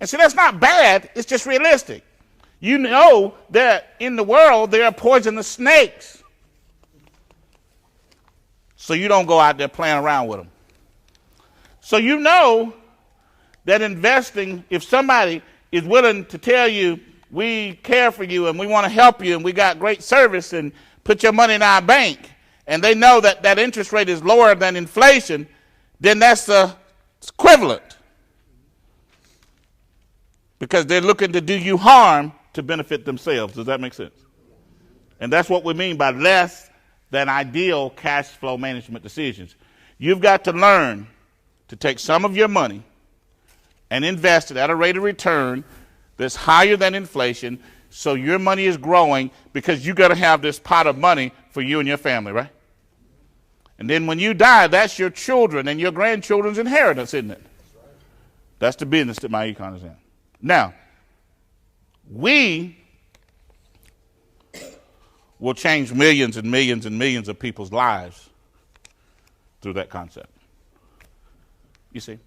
And see, that's not bad. It's just realistic. You know that in the world there are poisonous snakes. So you don't go out there playing around with them. So you know that investing, if somebody is willing to tell you, we care for you and we want to help you and we got great service and put your money in our bank, and they know that that interest rate is lower than inflation, then that's equivalent. Because they're looking to do you harm to benefit themselves. Does that make sense? And that's what we mean by less than ideal cash flow management decisions. You've got to learn to take some of your money and invest it at a rate of return that's higher than inflation, so your money is growing, because you got to have this pot of money for you and your family, right? And then when you die, that's your children and your grandchildren's inheritance, isn't it? That's the business that my econ is in. Now, we will change millions and millions and millions of people's lives through that concept. You see?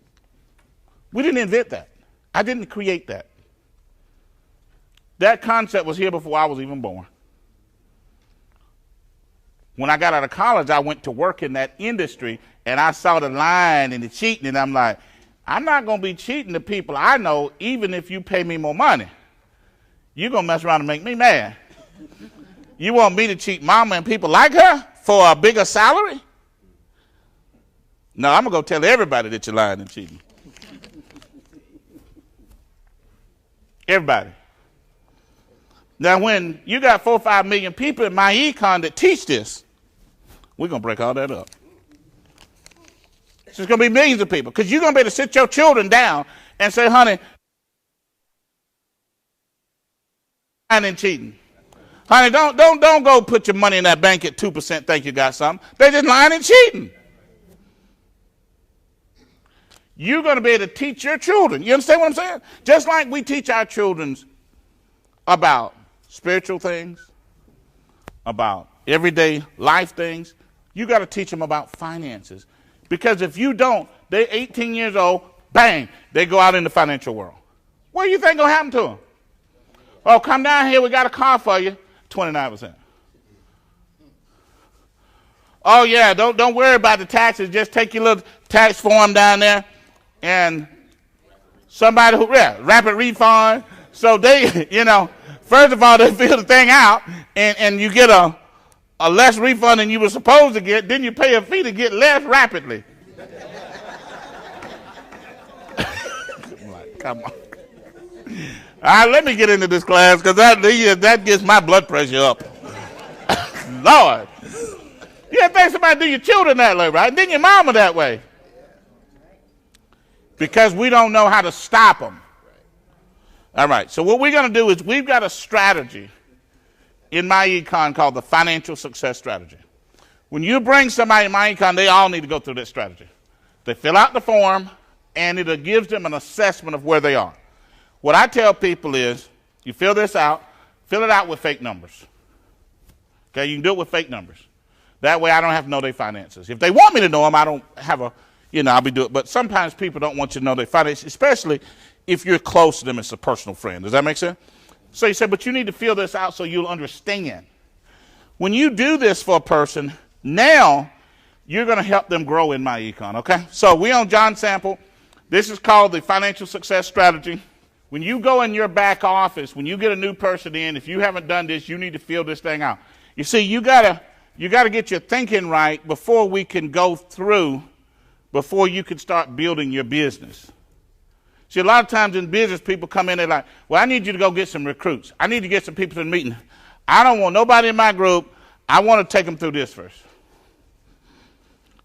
We didn't invent that. I didn't create that. That concept was here before I was even born. When I got out of college, I went to work in that industry, and I saw the lying and the cheating, and I'm like, I'm not going to be cheating the people I know, even if you pay me more money. You're going to mess around and make me mad. You want me to cheat mama and people like her for a bigger salary? No, I'm going to go tell everybody that you're lying and cheating. Everybody. Now, when you got 4 or 5 million people in my econ that teach this, we're going to break all that up. So it's going to be millions of people, because you're going to be able to sit your children down and say, honey, lying and cheating. Honey, don't go put your money in that bank at 2%, think you got something. They're just lying and cheating. You're going to be able to teach your children. You understand what I'm saying? Just like we teach our children about spiritual things, about everyday life things, you got to teach them about finances. Because if you don't, they're 18 years old, bang, they go out in the financial world. What do you think going to happen to them? Oh, come down here, we got a car for you, 29%. Oh, yeah, don't worry about the taxes. Just take your little tax form down there, and somebody who, rapid refund. So they, first of all, they fill the thing out, and you get a less refund than you were supposed to get. Then you pay a fee to get less rapidly. Come on. All right, let me get into this class, because that gets my blood pressure up. Lord. You ever think somebody do your children that way, right? And then your mama that way. Because we don't know how to stop them. All right, so what we're going to do is we've got a strategy in my econ called the financial success strategy. When you bring somebody in my econ, they all need to go through that strategy. They fill out the form, and it gives them an assessment of where they are. What I tell people is, you fill this out, fill it out with fake numbers. Okay, you can do it with fake numbers. That way I don't have to know their finances. If they want me to know them, I don't have I'll be doing it. But sometimes people don't want you to know their finances, especially if you're close to them as a personal friend. Does that make sense? So you said, but you need to fill this out so you'll understand. When you do this for a person, now you're going to help them grow in my econ, okay? So we on John Sample. This is called the financial success strategy. When you go in your back office, when you get a new person in, if you haven't done this, you need to fill this thing out. You see, you gotta get your thinking right before we can go through, before you can start building your business. See, a lot of times in business, people come in, they're like, well, I need you to go get some recruits. I need to get some people to the meeting. I don't want nobody in my group. I want to take them through this first.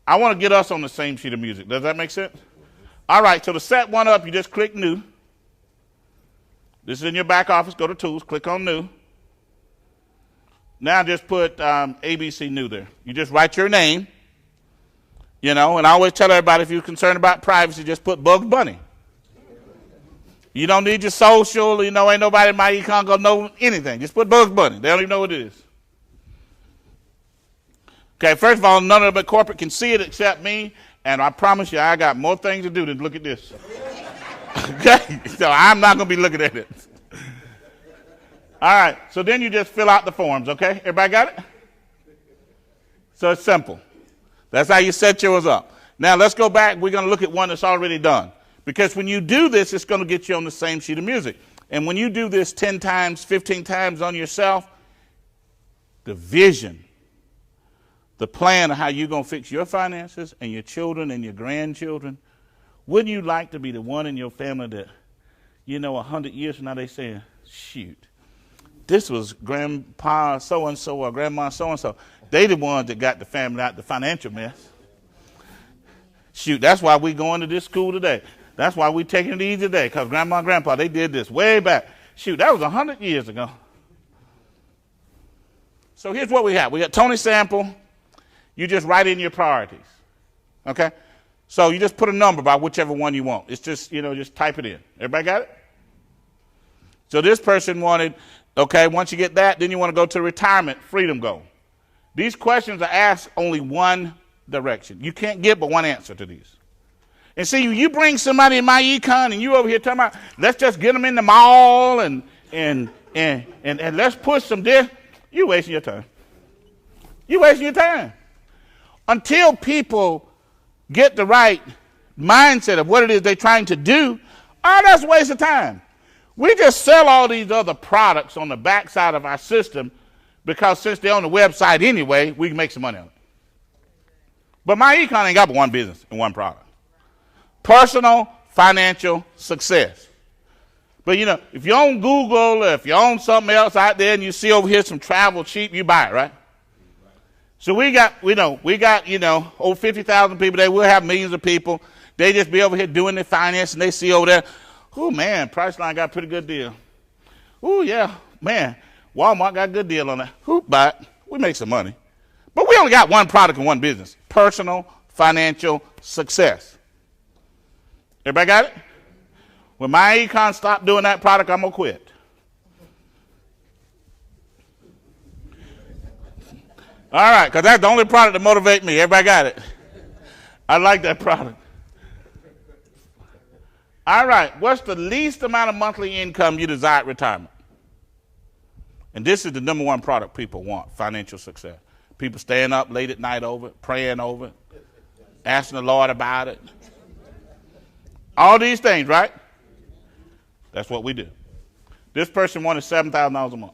I want to get us on the same sheet of music. Does that make sense? All right, so to set one up, you just click New. This is in your back office. Go to Tools, click on New. Now just put ABC New there. You just write your name, and I always tell everybody, if you're concerned about privacy, just put Bugs Bunny. You don't need your social, ain't nobody in my econ gonna know anything. Just put Bugs Bunny. They don't even know what it is. Okay, first of all, none of them at corporate can see it except me, and I promise you I got more things to do than look at this. Okay, so I'm not going to be looking at it. All right, so then you just fill out the forms, okay? Everybody got it? So it's simple. That's how you set yours up. Now let's go back. We're going to look at one that's already done. Because when you do this, it's going to get you on the same sheet of music. And when you do this 10 times, 15 times on yourself, the vision, the plan of how you're going to fix your finances and your children and your grandchildren, wouldn't you like to be the one in your family that, 100 years from now they say, shoot, this was grandpa so-and-so or grandma so-and-so. They the ones that got the family out the financial mess. Shoot, that's why we going to this school today. That's why we taking it easy today, because grandma and grandpa, they did this way back. Shoot, that was 100 years ago. So here's what we have. We got Tony sample. You just write in your priorities. Okay? So you just put a number by whichever one you want. It's just, just type it in. Everybody got it? So this person wanted, okay, once you get that, then you want to go to retirement freedom goal. These questions are asked only one direction. You can't get but one answer to these. And see, you bring somebody in my econ and you over here talking about, let's just get them in the mall and let's push some this. You wasting your time. You wasting your time. Until people get the right mindset of what it is they're trying to do, that's a waste of time. We just sell all these other products on the backside of our system because since they're on the website anyway, we can make some money on it. But my econ ain't got but one business and one product. Personal financial success. But if you're on Google or if you're on something else out there and you see over here some travel cheap, you buy it, right? So we got over 50,000 people there. We'll have millions of people. They just be over here doing their finance and they see over there, oh man, Priceline got a pretty good deal. Oh yeah, man, Walmart got a good deal on that. Buy it. We make some money. But we only got one product and one business. Personal financial success. Everybody got it? When my econ stop doing that product, I'm going to quit. All right, because that's the only product that motivates me. Everybody got it? I like that product. All right, what's the least amount of monthly income you desire at retirement? And this is the number one product people want, financial success. People staying up late at night over it, praying over it, asking the Lord about it. All these things, right? That's what we do. This person wanted $7,000 a month.